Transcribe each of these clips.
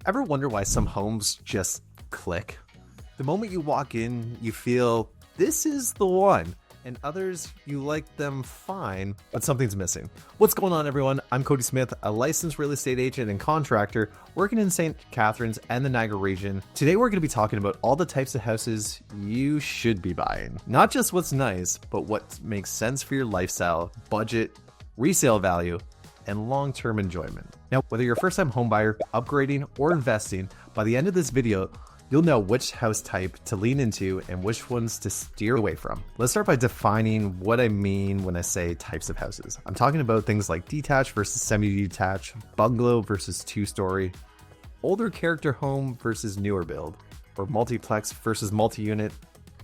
Ever wonder why some homes just click? The moment you walk in, you feel this is the one, and others, you like them fine, but something's missing. What's going on, everyone? I'm Cody Smith, a licensed real estate agent and contractor working in St. Catharines and the Niagara region. Today, we're going to be talking about all the types of houses you should be buying. Not just what's nice, but what makes sense for your lifestyle, budget, resale value, and long-term enjoyment. Now, whether you're a first-time homebuyer, upgrading, or investing, by the end of this video, you'll know which house type to lean into and which ones to steer away from. Let's start by defining what I mean when I say types of houses. I'm talking about things like detached versus semi-detached, bungalow versus two-story, older character home versus newer build, or multiplex versus multi-unit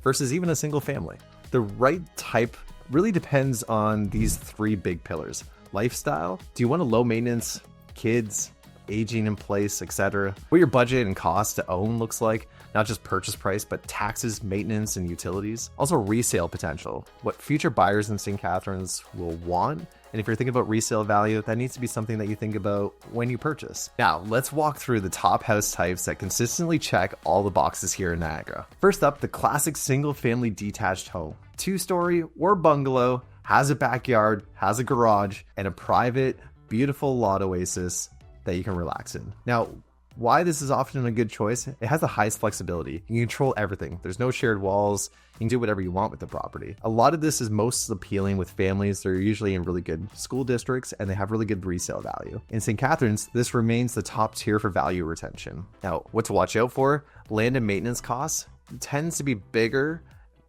versus even a single family. The right type really depends on these three big pillars. Lifestyle, do you want a low maintenance, kids, aging in place, etc.? What your budget and cost to own looks like, not just purchase price, but taxes, maintenance, and utilities. Also resale potential, what future buyers in St. Catharines will want. And if you're thinking about resale value, that needs to be something that you think about when you purchase. Now, let's walk through the top house types that consistently check all the boxes here in Niagara. First up, the classic single family detached home. Two-story or bungalow, has a backyard, has a garage, and a private, beautiful lot oasis that you can relax in. Now, why this is often a good choice, it has the highest flexibility. You can control everything. There's no shared walls. You can do whatever you want with the property. A lot of this is most appealing with families. They're usually in really good school districts and they have really good resale value. In St. Catharines, this remains the top tier for value retention. Now, what to watch out for? Land and maintenance costs tends to be bigger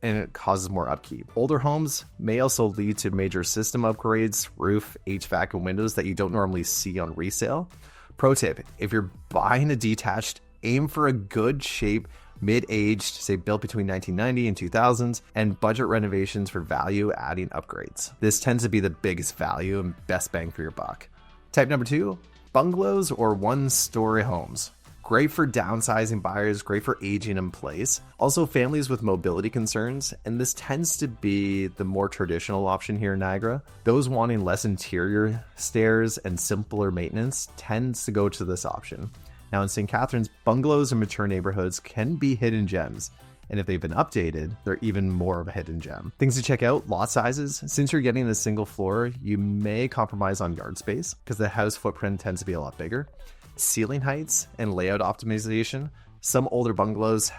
and it causes more upkeep. Older homes may also lead to major system upgrades, roof, HVAC, and windows that you don't normally see on resale. Pro tip, if you're buying a detached, aim for a good shape, mid-aged, say built between 1990 and 2000s, and budget renovations for value-adding upgrades. This tends to be the biggest value and best bang for your buck. Type number 2, bungalows or one-story homes. Great for downsizing buyers, great for aging in place. Also families with mobility concerns, and this tends to be the more traditional option here in Niagara. Those wanting less interior stairs and simpler maintenance tends to go to this option. Now in St. Catharines, bungalows and mature neighborhoods can be hidden gems. And if they've been updated, they're even more of a hidden gem. Things to check out, lot sizes. Since you're getting a single floor, you may compromise on yard space because the house footprint tends to be a lot bigger. Ceiling heights and layout optimization. Some older bungalows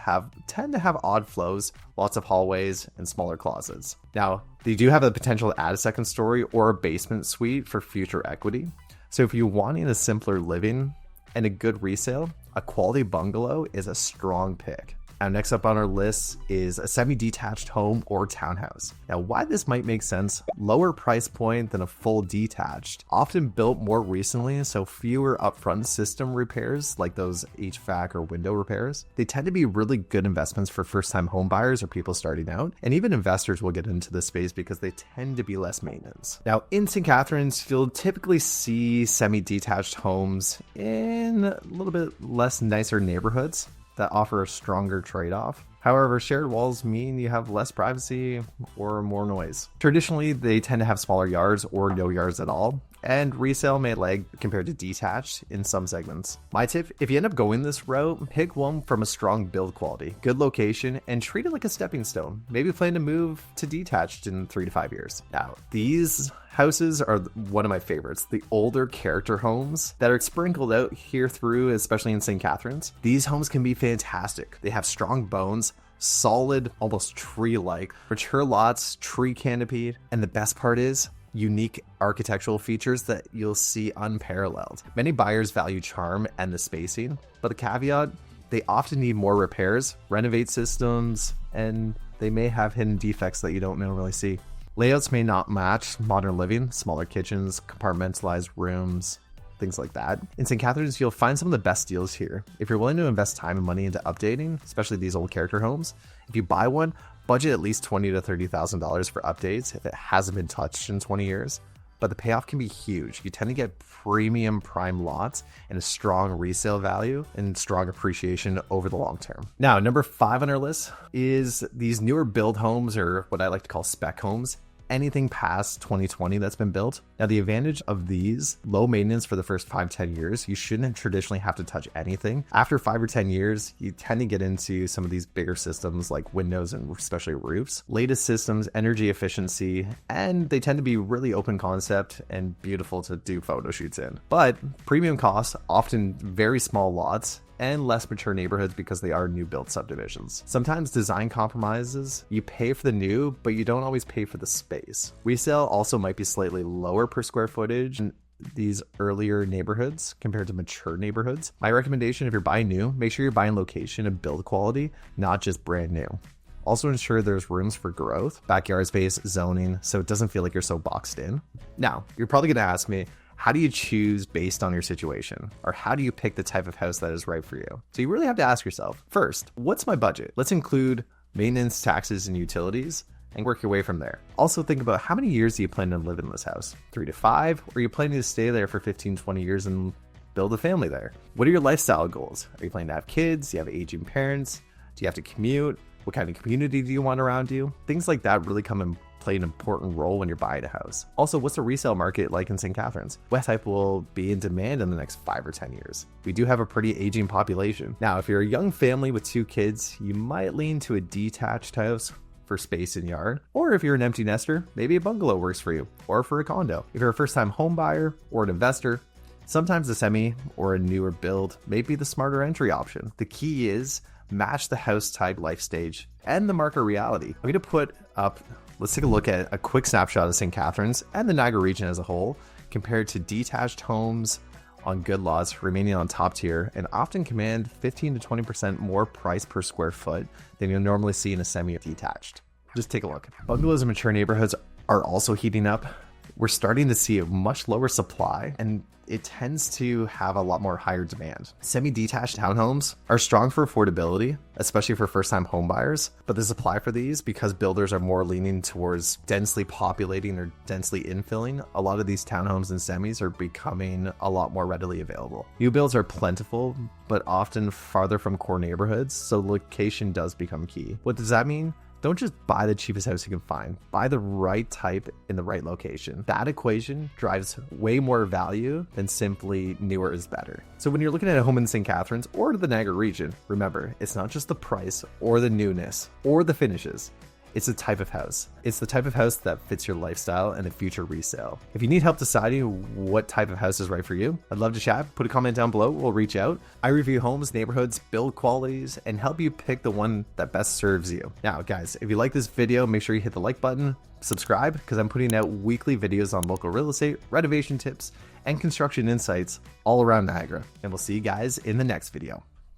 tend to have odd flows, lots of hallways, and smaller closets. Now, they do have the potential to add a second story or a basement suite for future equity. So if you're wanting a simpler living and a good resale, a quality bungalow is a strong pick. Now, next up on our list is a semi-detached home or townhouse. Now, why this might make sense, lower price point than a full detached, often built more recently, so fewer upfront system repairs like those HVAC or window repairs. They tend to be really good investments for first-time home buyers or people starting out, and even investors will get into this space because they tend to be less maintenance. Now, in St. Catharines, you'll typically see semi-detached homes in a little bit less nicer neighborhoods that offer a stronger trade-off. However, shared walls mean you have less privacy or more noise. Traditionally, they tend to have smaller yards or no yards at all, and resale may lag compared to detached in some segments. My tip, if you end up going this route, pick one from a strong build quality, good location, and treat it like a stepping stone. Maybe plan to move to detached in 3 to 5 years. Now, these houses are one of my favorites, the older character homes that are sprinkled out here through, especially in St. Catharines. These homes can be fantastic. They have strong bones, solid, almost tree-like, mature lots, tree canopied, and the best part is, unique architectural features that you'll see unparalleled. Many buyers value charm and the spacing, but a caveat, they often need more repairs, renovate systems, and they may have hidden defects that you don't normally see. Layouts may not match modern living, smaller kitchens, compartmentalized rooms, things like that. In St. Catharines, you'll find some of the best deals here. If you're willing to invest time and money into updating, especially these old character homes, if you buy one, budget at least $20,000 to $30,000 for updates if it hasn't been touched in 20 years. But the payoff can be huge. You tend to get premium prime lots and a strong resale value and strong appreciation over the long term. Now, number 5 on our list is these newer build homes, or what I like to call spec homes. anything past 2020 that's been built. Now, the advantage of these, low maintenance for the first 5-10 years, you shouldn't traditionally have to touch anything. After 5 or 10 years, you tend to get into some of these bigger systems like windows and especially roofs. Latest systems, energy efficiency, and they tend to be really open concept and beautiful to do photo shoots in. But premium costs, often very small lots, and less mature neighborhoods because they are new built subdivisions. Sometimes design compromises, you pay for the new, but you don't always pay for the space. Resale also might be slightly lower per square footage in these earlier neighborhoods compared to mature neighborhoods. My recommendation, if you're buying new, make sure you're buying location and build quality, not just brand new. Also ensure there's rooms for growth, backyard space, zoning, so it doesn't feel like you're so boxed in. Now, you're probably gonna ask me, how do you choose based on your situation? Or how do you pick the type of house that is right for you? So you really have to ask yourself, first, what's my budget? Let's include maintenance, taxes, and utilities, and work your way from there. Also think about how many years do you plan to live in this house? 3 to 5? Or are you planning to stay there for 15, 20 years and build a family there? What are your lifestyle goals? Are you planning to have kids? Do you have aging parents? Do you have to commute? What kind of community do you want around you? Things like that really come in play an important role when you're buying a house. Also, what's the resale market like in St. Catharines? What type will be in demand in the next 5 or 10 years? We do have a pretty aging population. Now, if you're a young family with 2 kids, you might lean to a detached house for space and yard. Or if you're an empty nester, maybe a bungalow works for you, or for a condo. If you're a first-time home buyer or an investor, sometimes a semi or a newer build may be the smarter entry option. The key is match the house type, life stage, and the market reality. I'm going to put up, let's take a look at a quick snapshot of St. Catharines and the Niagara region as a whole, compared to detached homes on good lots remaining on top tier and often command 15 to 20% more price per square foot than you'll normally see in a semi-detached. Just take a look. Bungalows in mature neighborhoods are also heating up. We're starting to see a much lower supply, and it tends to have a lot more higher demand. Semi-detached townhomes are strong for affordability, especially for first-time home buyers, but the supply for these, because builders are more leaning towards densely populating or densely infilling, a lot of these townhomes and semis are becoming a lot more readily available. New builds are plentiful, but often farther from core neighborhoods, so location does become key. What does that mean? Don't just buy the cheapest house you can find. Buy the right type in the right location. That equation drives way more value than simply newer is better. So when you're looking at a home in St. Catharines or the Niagara region, remember, it's not just the price or the newness or the finishes. It's the type of house. It's the type of house that fits your lifestyle and a future resale. If you need help deciding what type of house is right for you, I'd love to chat. Put a comment down below. We'll reach out. I review homes, neighborhoods, build qualities, and help you pick the one that best serves you. Now, guys, if you like this video, make sure you hit the like button, subscribe, because I'm putting out weekly videos on local real estate, renovation tips, and construction insights all around Niagara. And we'll see you guys in the next video.